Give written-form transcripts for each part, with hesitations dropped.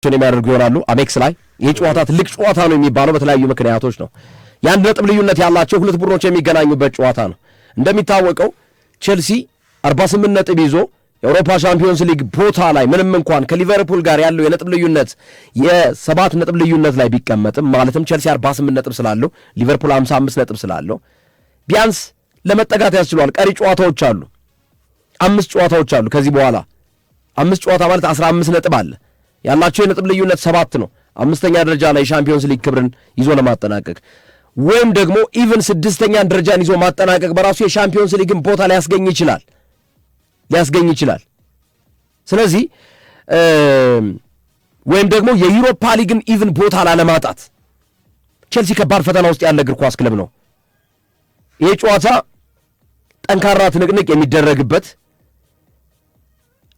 የሚያደርጉ ይሆናሉ። አሜክስ ላይ ይህ ጨዋታ ትልቅ ጨዋታ ነው የሚባለው በተለያዩ ምክንያቶች ነው። የአንድ ነጥብ ልዩነት ያላቸው ሁለት ቡድኖች የሚገናኙበት ጨዋታ ነው። እንደሚታወቀው ቼልሲ 48 ነጥብ ይዞ የአውሮፓ ሻምፒዮንስ ሊግ ቦታ ላይ ምንም እንኳን ከሊቨርፑል ጋር ያለው የነጥብ ልዩነት የ7 ነጥብ ልዩነት ላይ ቢቀመጥም ማለትም ቼልሲ 48 ነጥብ ስላለው ሊቨርፑል 55 ነጥብ ስላለው ቢያንስ ለመጠጋት ያስችሏል። ቀሪ ጨዋታዎች አሉ፣ 5 ጨዋታዎች አሉ። ከዚህ በኋላ 5 ጨዋታ ማለት 15 ነጥብ አለ። ያላቸው የነጥብ ልዩነት 7 ነው። አምስተኛ ደረጃ ላይ ሻምፒዮንስ ሊግ ክብርን ይዞ ለማጠናቀቅ ወይም ደግሞ ኢቭን ስድስተኛን ደረጃን ይዞ ማጠናቀቅ በራሱ የሻምፒዮንስ ሊግን ቦታ ሊያስገኝ ይችላል። ስለዚህ ወይም ደግሞ የዩሮፓ ሊግን ኢቭን ቦታ ላለማጣት ቼልሲ ከባድ ፈተና ውስጥ ያለ እግር ኳስ ክለብ ነው። ይህ ጨዋታ ጠንካራ ትንቅንቅ የሚደረግበት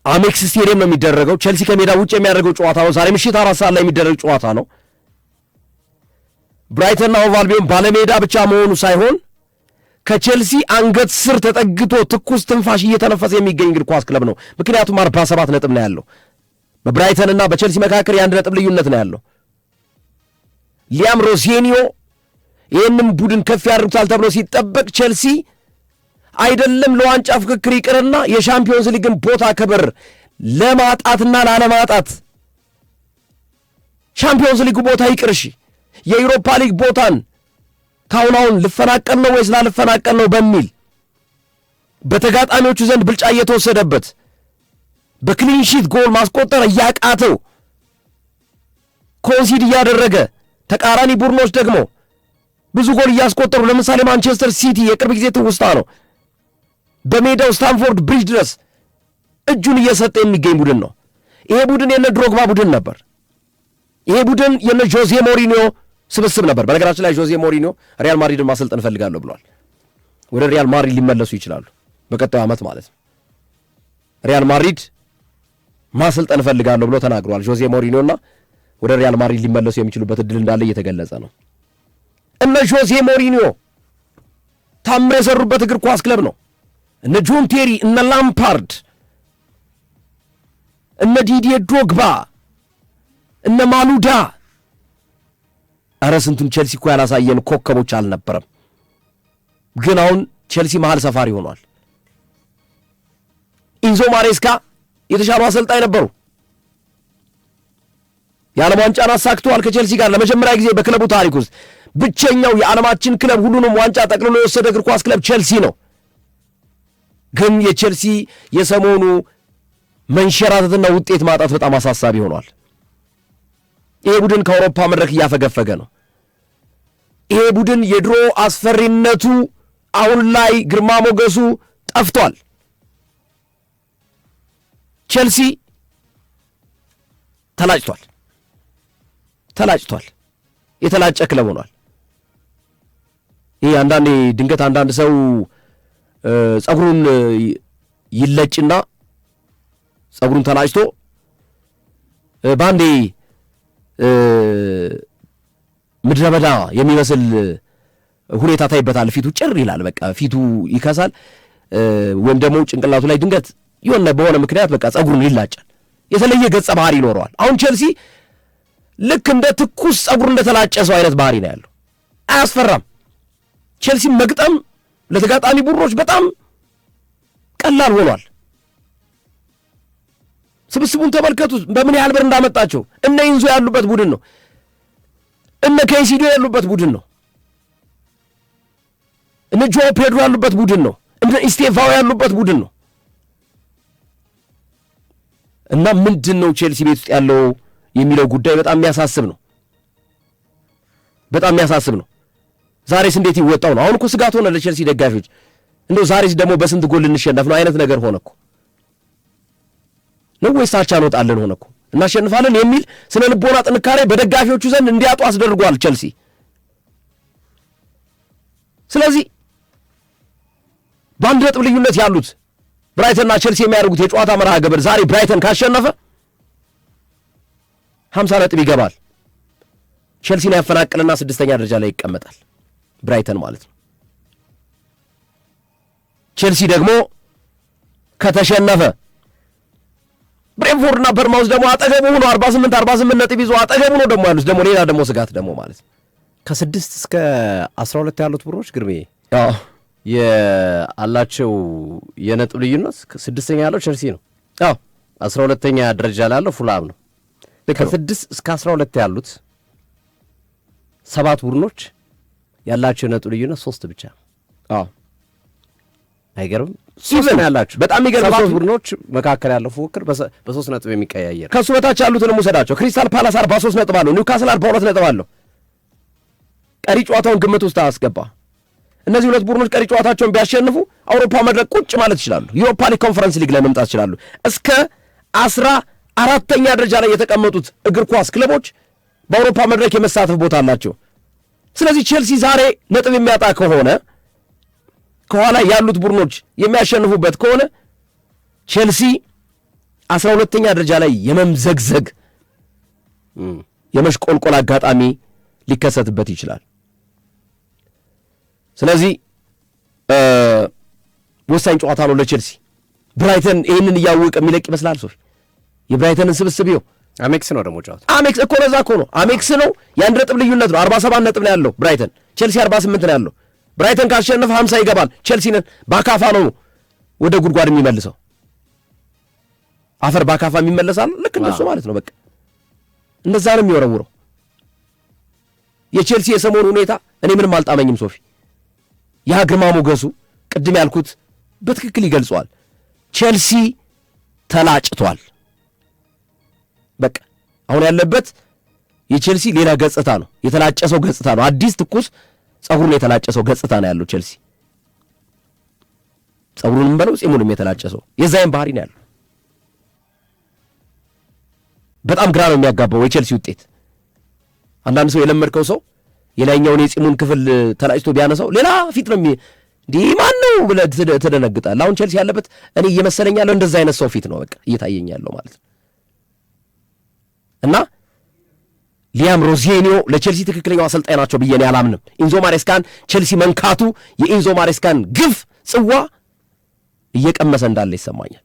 አሜክስ ስቴዲየም ነው የሚደረገው። ቼልሲ ከሜዳ ውጭ የሚያደርገው ጨዋታ ነው። ዛሬ ምሽት 4 ሰዓት ላይ የሚደረግ ጨዋታ ነው። ብራይተንና ሆቭ አልቢዮን ባለሜዳ ብቻ መሆኑ ሳይሆን ከቼልሲ አንገት ስር ተጠግቶ ትኩስ ትንፋሽ እየተነፈሰ የሚገኝ እግር ኳስ ክለብ ነው። ምክንያቱም 47 ነጥብ ነው ያለው። በብራይተንና በቼልሲ መካከል የ1 ነጥብ ልዩነት ነው ያለው። ሊያም ሮሴኒዮ ይህንም ቡድን ከፍ ያደርጉታል ተብሎ ሲጠበቅ ቼልሲ አይደለም ለዋንጫ ፍክክር ይቅርና የሻምፒዮንስ ሊግን ቦታ ክብር ለማጣትና ላለማጣት ሻምፒዮንስ ሊግ ቦታ ይቅርሽ የዩሮፓ ሊግ ቦታን ካሁናውን ልፈናቀል ነው ወይስ ላልፈናቀል ነው በሚል በተጋጣሚዎቹ ዘንድ ብልጫ እየተወሰደበት በክሊንሺት ጎል ማስቆጠር እያቃተው ኮንሲድ እያደረገ ተቃራኒ ቡድኖች ደግሞ ብዙ ጎል እያስቆጠሩ ለምሳሌ ማንቸስተር ሲቲ የቅርብ ጊዜ ትውስታ ነው። በሜዳው ስታንፎርድ ብሪጅ ድረስ እጁን እየሰጠ የሚገኝ ቡድን ነው። ይሄ ቡድን የነ ድሮግባ ቡድን ነበር። ይሄ ቡድን የነ ጆዜ ሞሪኒዮ ስብስብ ነበር። በነገራችን ላይ ጆዜ ሞሪኒዮ ሪያል ማድሪድን ማሰልጠን እፈልጋለሁ ብሏል። ወደ ሪያል ማድሪድ ሊመለሱ ይችላሉ በቀጣዩ ዓመት ማለት ነው። ሪያል ማድሪድ ማሰልጠን እፈልጋለሁ ብሎ ተናግሯል ጆዜ ሞሪኒዮና ወደ ሪያል ማድሪድ ሊመለሱ የሚችሉበት እድል እንዳለ እየተገለጸ ነው። እነ ጆዜ ሞሪኒዮ ታምር የሰሩበት እግር ኳስ ክለብ ነው። እነ ጆን ቴሪ፣ እነ ላምፓርድ፣ እነ ዲዲዬ ድሮግባ፣ እነ ማሉዳ፣ ኧረ ስንቱን ቼልሲ እኮ ያላሳየን ኮከቦች አልነበረም። ግን አሁን ቼልሲ መሃል ሰፋሪ ሆኗል። ኢንዞ ማሬስካ የተሻሉ አሰልጣኝ ነበሩ። የዓለም ዋንጫን አሳክተዋል ከቼልሲ ጋር ለመጀመሪያ ጊዜ በክለቡ ታሪክ ውስጥ። ብቸኛው የዓለማችን ክለብ ሁሉንም ዋንጫ ጠቅልሎ የወሰደ እግር ኳስ ክለብ ቼልሲ ነው። ግን የቼልሲ የሰሞኑ መንሸራተትና ውጤት ማጣት በጣም አሳሳቢ ሆኗል። ይሄ ቡድን ከአውሮፓ መድረክ እያፈገፈገ ነው። ይሄ ቡድን የድሮ አስፈሪነቱ አሁን ላይ ግርማ ሞገሱ ጠፍቷል። ቼልሲ ተላጭቷል። የተላጨ ክለብ ሆኗል። ይህ አንዳንዴ ድንገት አንዳንድ ሰው ጸጉሩን ይለጭና ጸጉሩን ተላጭቶ ባንዴ ምድረ በዳ የሚመስል ሁኔታ ታይበታል። ፊቱ ጭር ይላል፣ በቃ ፊቱ ይከሳል። ወይም ደግሞ ጭንቅላቱ ላይ ድንገት የሆነ በሆነ ምክንያት በቃ ጸጉሩን ይላጫል። የተለየ ገጸ ባህሪ ይኖረዋል። አሁን ቼልሲ ልክ እንደ ትኩስ ጸጉር እንደተላጨ ሰው አይነት ባህሪ ነው ያለው። አያስፈራም። ቼልሲ መግጠም ለተጋጣሚ ቡድኖች በጣም ቀላል ሆኗል። ስብስቡን ተመልከቱ በምን ያህል ብር እንዳመጣቸው። እነ ኢንዞ ያሉበት ቡድን ነው። እነ ካይሲዶ ያሉበት ቡድን ነው። እነ ጆ ፔድሮ ያሉበት ቡድን ነው። እነ ኢስቴቫኦ ያሉበት ቡድን ነው። እና ምንድን ነው ቼልሲ ቤት ውስጥ ያለው የሚለው ጉዳይ በጣም የሚያሳስብ ነው። ዛሬስ እንዴት ይወጣው ነው? አሁን እኮ ስጋት ሆነ ለቼልሲ ደጋፊዎች። እንደው ዛሬስ ደግሞ በስንት ጎል እንሸነፍ ነው አይነት ነገር ሆነ እኮ ነው። ወይስ አቻ እንወጣለን ሆነ እኮ እናሸንፋለን የሚል ስነ ልቦና ጥንካሬ በደጋፊዎቹ ዘንድ እንዲያጡ አስደርጓል ቼልሲ። ስለዚህ በአንድ ነጥብ ልዩነት ያሉት ብራይተንና ቼልሲ የሚያደርጉት የጨዋታ መርሃ ግብር ዛሬ ብራይተን ካሸነፈ 50 ነጥብ ይገባል። ቼልሲን ያፈናቅልና 6ኛ ደረጃ ላይ ይቀመጣል ብራይተን ማለት ነው። ቼልሲ ደግሞ ከተሸነፈ ብሬንፎርድና በርማውዝ ደግሞ አጠገቡ ሆኖ 48 ነጥብ ይዞ አጠገቡ ነው ደግሞ ያሉት። ደግሞ ሌላ ደግሞ ስጋት ደግሞ ማለት ነው ከ6 እስከ 12 ያሉት ቡድኖች ግርሜ ያላቸው የነጥብ ልዩነት 6ኛ ያለው ቸልሲ ነው። 12ኛ ደረጃ ላይ ያለው ፉላም ነው። ከ6 እስከ 12 ያሉት 7 ቡድኖች ያላቸው የነጥብ ልዩነት 3 ብቻ። አይገርም? 3 ነው ያላቸው። በጣም የሚገርም 3 ቡድኖች መካከል ያለው ፉክክር በ3 ነጥብ የሚቀያየር። ከሱ በታች ያሉትን ሙሰዳቸው። ክሪስታል ፓላስ 43 ነጥብ አለው። ኒውካስል 42 ነጥብ አለው። ቀሪ ጨዋታውን ግምት ውስጥ አስገባ። እነዚህ ሁለት ቡድኖች ቀሪ ጨዋታቸውን ቢያሸንፉ አውሮፓ መድረክ ቁጭ ማለት ይችላሉ። ዩሮፓ ሊግ ኮንፈረንስ ሊግ ላይ መምጣት ይችላሉ። እስከ 14ኛ ደረጃ ላይ የተቀመጡት እግር ኳስ ክለቦች በአውሮፓ መድረክ የመሳተፍ ቦታ አላቸው። ስለዚህ ቼልሲ ዛሬ ነጥብ የሚያጣ ከሆነ ከኋላ ያሉት ቡድኖች የሚያሸንፉበት ከሆነ ቼልሲ 12ኛ ደረጃ ላይ የመምዘግዘግ የመሽቆልቆል አጋጣሚ ሊከሰትበት ይችላል። ስለዚህ ወሳኝ ጨዋታ ነው ለቼልሲ። ብራይተን ይህንን እያወቀ የሚለቅ ይመስላል። ሶፊ የብራይተንን ስብስብ ይኸው አሜክስ ነው ደግሞ ጨዋታ አሜክስ እኮ ለዛ እኮ ነው አሜክስ ነው። የአንድ ነጥብ ልዩነት ነው። 47 ነጥብ ነው ያለው ብራይተን፣ ቼልሲ 48 ነው ያለው። ብራይተን ካሸነፈ 50 ይገባል። ቼልሲን በአካፋ ነው ወደ ጉድጓድ የሚመልሰው። አፈር በአካፋ የሚመለሳል። ልክ እንደሱ ማለት ነው። በቃ እንደዛ ነው የሚወረውረው። የቼልሲ የሰሞኑ ሁኔታ እኔ ምንም አልጣመኝም ሶፊ። ያ ግርማ ሞገሱ ቅድም ያልኩት በትክክል ይገልጸዋል። ቼልሲ ተላጭቷል። በቃ አሁን ያለበት የቼልሲ ሌላ ገጽታ ነው። የተላጨ ሰው ገጽታ ነው። አዲስ ትኩስ ጸጉሩን የተላጨ ሰው ገጽታ ነው ያለው ቼልሲ። ጸጉሩንም በለው ጺሙንም የተላጨ ሰው የዛይን ባህሪ ነው ያለው። በጣም ግራ ነው የሚያጋባው የቼልሲ ውጤት። አንዳንድ ሰው የለመድከው ሰው የላይኛውን የጺሙን ክፍል ተላጭቶ ቢያነሳው ሌላ ፊት ነው እንዲህ ማን ነው ብለህ ትደነግጣለህ። አሁን ቼልሲ ያለበት እኔ እየመሰለኝ ያለው እንደዛ አይነት ሰው ፊት ነው በቃ እየታየኝ ያለው ማለት ነው። እና ሊያም ሮዚኒዮ ለቼልሲ ትክክለኛው አሰልጣኝ ናቸው ብዬ እኔ አላምንም። ኢንዞ ማሬስካን ቼልሲ መንካቱ የኢንዞ ማሬስካን ግፍ ጽዋ እየቀመሰ እንዳለ ይሰማኛል።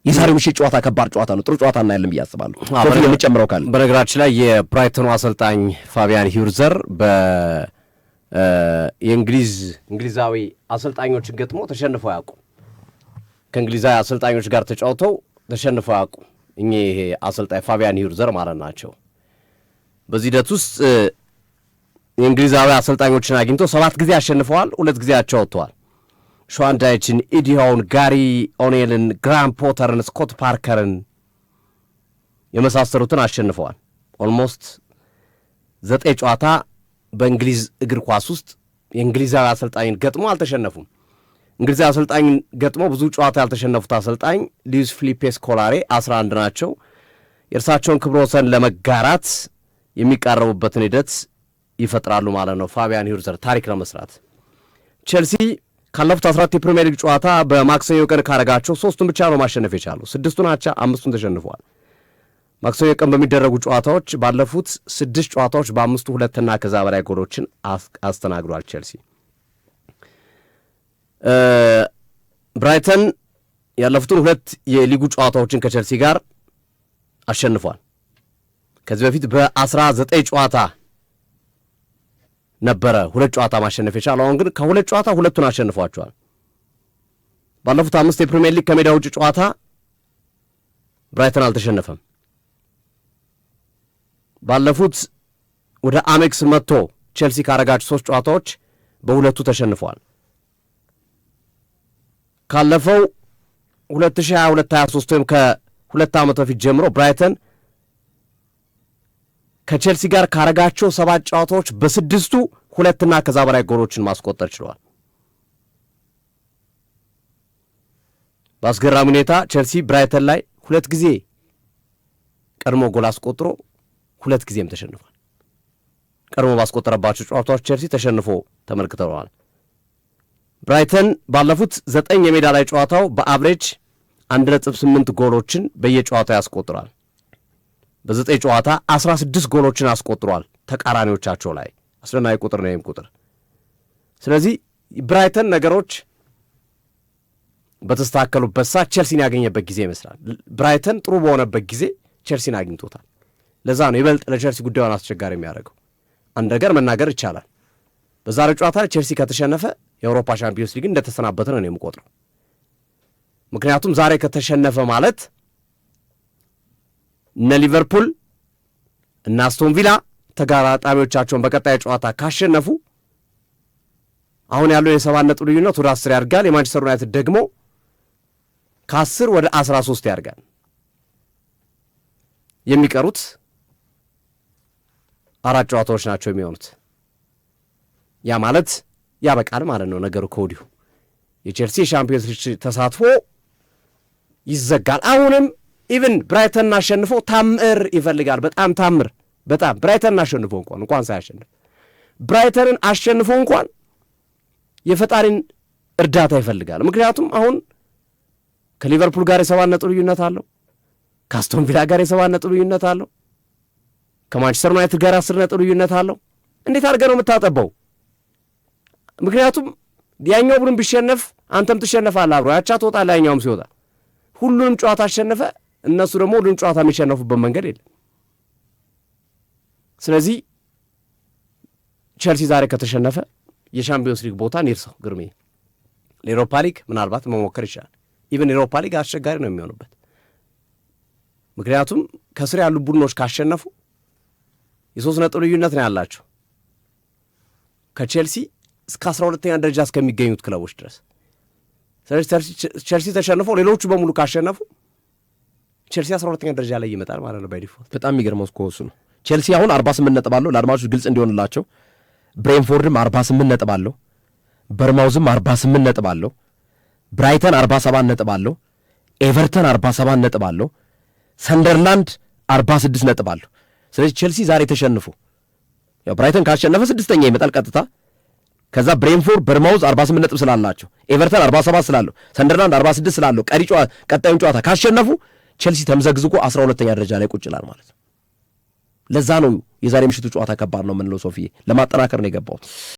የዛሬው ምሽት ጨዋታ ከባድ ጨዋታ ነው። ጥሩ ጨዋታ እናያለን ብዬ አስባለሁ። ሶፊ የምጨምረው ካለ በነገራችን ላይ የብራይተኑ አሰልጣኝ ፋቢያን ሂርዘር የእንግሊዛዊ አሰልጣኞችን ገጥሞ ተሸንፈው አያውቁም። ከእንግሊዛዊ አሰልጣኞች ጋር ተጫውተው ተሸንፈው አያውቁም። ይሄ አሰልጣኝ ፋቢያን ሂርዘር ማለት ናቸው። በዚህ ሂደት ውስጥ የእንግሊዛዊ አሰልጣኞችን አግኝተው 7 ጊዜ አሸንፈዋል፣ 2 ጊዜ አቻ ወጥተዋል። ሸዋን ዳይችን፣ ኢዲሆውን፣ ጋሪ ኦኔልን፣ ግራም ፖተርን፣ ስኮት ፓርከርን የመሳሰሉትን አሸንፈዋል። ኦልሞስት 9 ጨዋታ በእንግሊዝ እግር ኳስ ውስጥ የእንግሊዛዊ አሰልጣኝን ገጥሞ አልተሸነፉም። እንግሊዛዊ አሰልጣኝ ገጥሞ ብዙ ጨዋታ ያልተሸነፉት አሰልጣኝ ሉዊስ ፊሊፔ ስኮላሪ 11 ናቸው። የእርሳቸውን ክብረ ወሰን ለመጋራት የሚቃረቡበትን ሂደት ይፈጥራሉ ማለት ነው ፋቢያን ሂርዘር ታሪክ ለመስራት። ቼልሲ ካለፉት 14 የፕሪሚየር ሊግ ጨዋታ በማክሰኞ ቀን ካረጋቸው 3ቱን ብቻ ነው ማሸነፍ የቻሉ። 6ቱን አቻ፣ 5ቱን ተሸንፈዋል። ማክሰኞ ቀን በሚደረጉ ጨዋታዎች ባለፉት 6 ጨዋታዎች በ5ቱ 2 እና ከዛ በላይ ጎሎችን አስተናግዷል ቼልሲ። ብራይተን ያለፉትን 2 የሊጉ ጨዋታዎችን ከቼልሲ ጋር አሸንፏል። ከዚህ በፊት በ19 ጨዋታ ነበረ 2 ጨዋታ ማሸነፍ የቻለው። አሁን ግን ከ2 ጨዋታ 2ቱን አሸንፏቸዋል። ባለፉት 5 የፕሪሚየር ሊግ ከሜዳ ውጭ ጨዋታ ብራይተን አልተሸነፈም። ባለፉት ወደ አሜክስ መጥቶ ቼልሲ ካረጋቸው 3 ጨዋታዎች በ2ቱ ተሸንፈዋል። ካለፈው 2022-23 ወይም ከ2 ዓመት በፊት ጀምሮ ብራይተን ከቼልሲ ጋር ካረጋቸው 7 ጨዋታዎች በ6ቱ 2 እና ከዛ በላይ ጎሎችን ማስቆጠር ችለዋል። በአስገራሚ ሁኔታ ቼልሲ ብራይተን ላይ 2 ጊዜ ቀድሞ ጎል አስቆጥሮ 2 ጊዜም ተሸንፏል። ቀድሞ ባስቆጠረባቸው ጨዋታዎች ቼልሲ ተሸንፎ ተመልክተዋል። ብራይተን ባለፉት 9 የሜዳ ላይ ጨዋታው በአብሬጅ 1.8 ጎሎችን በየጨዋታው ያስቆጥራል። በ9 ጨዋታ 16 ጎሎችን አስቆጥሯል ተቃራኒዎቻቸው ላይ። አስደናቂ ቁጥር ነው ይህም ቁጥር። ስለዚህ ብራይተን ነገሮች በተስተካከሉበት ሰዓት ቼልሲን ያገኘበት ጊዜ ይመስላል። ብራይተን ጥሩ በሆነበት ጊዜ ቼልሲን አግኝቶታል። ለዛ ነው ይበልጥ ለቼልሲ ጉዳዩን አስቸጋሪ የሚያደርገው። አንድ ነገር መናገር ይቻላል። በዛሬው ጨዋታ ቼልሲ ከተሸነፈ የአውሮፓ ሻምፒዮንስ ሊግን እንደተሰናበተ ነው የምቆጥረው። ምክንያቱም ዛሬ ከተሸነፈ ማለት እነ ሊቨርፑል እና አስቶን ቪላ ተጋጣሚዎቻቸውን በቀጣይ ጨዋታ ካሸነፉ አሁን ያለው የ7 ነጥብ ልዩነት ወደ 10 ያድጋል። የማንቸስተር ዩናይትድ ደግሞ ከ10 ወደ 13 ያድጋል። የሚቀሩት 4 ጨዋታዎች ናቸው የሚሆኑት። ያ ማለት ያበቃል ማለት ነው ነገሩ ከወዲሁ። የቼልሲ ሻምፒዮንስ ሊግ ተሳትፎ ይዘጋል። አሁንም ኢቭን ብራይተንን አሸንፎ ታምር ይፈልጋል። በጣም ታምር፣ በጣም ብራይተንን አሸንፎ እንኳን ሳያሸንፍ ብራይተንን አሸንፎ እንኳን የፈጣሪን እርዳታ ይፈልጋል። ምክንያቱም አሁን ከሊቨርፑል ጋር የ7 ነጥብ ልዩነት አለው፣ ከአስቶን ቪላ ጋር የ7 ነጥብ ልዩነት አለው፣ ከማንቸስተር ዩናይትድ ጋር 10 ነጥብ ልዩነት አለው። እንዴት አድርገህ ነው የምታጠበው? ምክንያቱም ያኛው ቡድን ቢሸነፍ አንተም ትሸነፋለህ፣ አብሮ ያቻ ትወጣለህ፣ ያኛውም ሲወጣ ሁሉንም ጨዋታ አሸነፈ። እነሱ ደግሞ ሁሉንም ጨዋታ የሚሸነፉበት መንገድ የለም። ስለዚህ ቼልሲ ዛሬ ከተሸነፈ የሻምፒዮንስ ሊግ ቦታን ይርሳው ግርሜ። ለኤሮፓ ሊግ ምናልባት መሞከር ይችላል። ኢቨን ኤሮፓ ሊግ አስቸጋሪ ነው የሚሆኑበት። ምክንያቱም ከስር ያሉ ቡድኖች ካሸነፉ የ3 ነጥብ ልዩነት ነው ያላቸው ከቼልሲ እስከ 12ኛ ደረጃ እስከሚገኙት ክለቦች ድረስ። ስለዚህ ቼልሲ ተሸንፎ ሌሎቹ በሙሉ ካሸነፉ ቼልሲ 12ኛ ደረጃ ላይ ይመጣል ማለት ነው ባይዲፎልት። በጣም የሚገርመው እሱ ነው። ቼልሲ አሁን 48 ነጥብ አለው። ለአድማጮች ግልጽ እንዲሆንላቸው ብሬንፎርድም 48 ነጥብ አለው፣ በርማውዝም 48 ነጥብ አለው፣ ብራይተን 47 ነጥብ አለው፣ ኤቨርተን 47 ነጥብ አለው፣ ሰንደርላንድ 46 ነጥብ አለው። ስለዚህ ቼልሲ ዛሬ ተሸንፎ ያው ብራይተን ካሸነፈ 6ኛ ይመጣል ቀጥታ። ከዛ ብሬንፎርድ በርማውዝ 48 ነጥብ ስላላቸው፣ ኤቨርተን 47 ስላለው፣ ሰንደርላንድ 46 ስላለው ቀጣዩን ጨዋታ ካሸነፉ ቼልሲ ተምዘግዝጎ 12ኛ ደረጃ ላይ ቁጭ ይላል ማለት ነው። ለዛ ነው የዛሬ ምሽቱ ጨዋታ ከባድ ነው የምንለው ሶፊዬ፣ ለማጠናከር ነው የገባው።